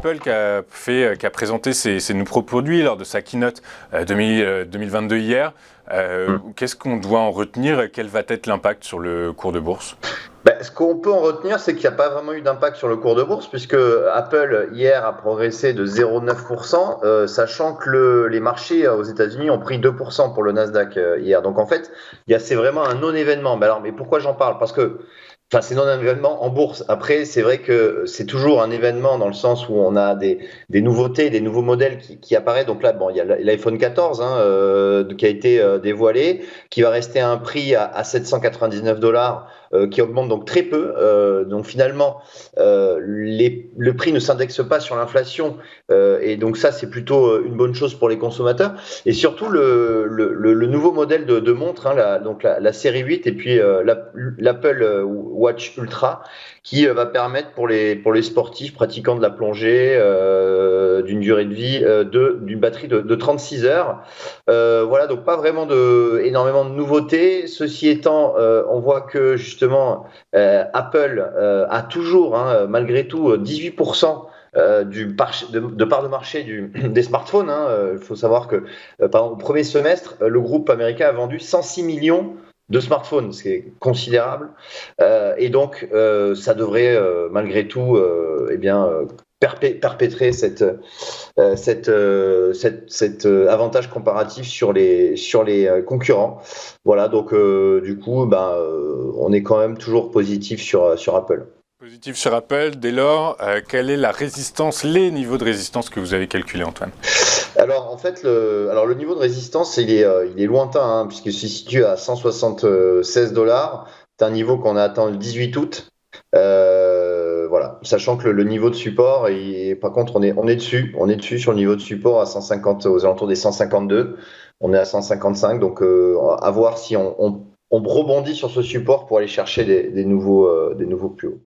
Apple qui a présenté ses nouveaux produits lors de sa keynote 2022 hier. Qu'est-ce qu'on doit en retenir? Quel va être l'impact sur le cours de bourse? Ce qu'on peut en retenir, c'est qu'il n'y a pas vraiment eu d'impact sur le cours de bourse, puisque Apple, hier, a progressé de 0,9%, sachant que les marchés aux États-Unis ont pris 2% pour le Nasdaq hier. Donc, en fait, c'est vraiment un non-événement. Mais pourquoi j'en parle? Parce que c'est non un événement en bourse. Après, c'est vrai que c'est toujours un événement dans le sens où on a des nouveautés, des nouveaux modèles qui apparaissent. Donc là, bon, il y a l'iPhone 14 qui a été dévoilé, qui va rester à un prix à 799 $, qui augmente donc très peu. Donc finalement, le prix ne s'indexe pas sur l'inflation, et donc ça, c'est plutôt une bonne chose pour les consommateurs. Et surtout, le nouveau modèle de montre, la série 8 et puis l'Apple Watch Ultra, qui va permettre pour les sportifs pratiquant de la plongée d'une durée de vie d'une batterie de 36 heures. Voilà, donc pas vraiment énormément de nouveautés. Ceci étant, on voit que justement Apple a toujours, malgré tout, 18% de part de marché des smartphones. Il faut savoir que au premier semestre, le groupe américain a vendu 106 millions de smartphones, ce qui est considérable, et donc ça devrait malgré tout perpétrer cet avantage comparatif sur les concurrents. Voilà, donc du coup, on est quand même toujours positif sur Apple. Positif sur Apple. Dès lors, quelle est les niveaux de résistance que vous avez calculés, Antoine? Alors en fait, le niveau de résistance, il est lointain, puisqu'il se situe à 176 $. C'est un niveau qu'on a atteint le 18 août. Voilà, sachant que le niveau de support, par contre, on est dessus sur le niveau de support à 150, aux alentours des 152. On est à 155, donc à voir si on rebondit sur ce support pour aller chercher des nouveaux plus hauts.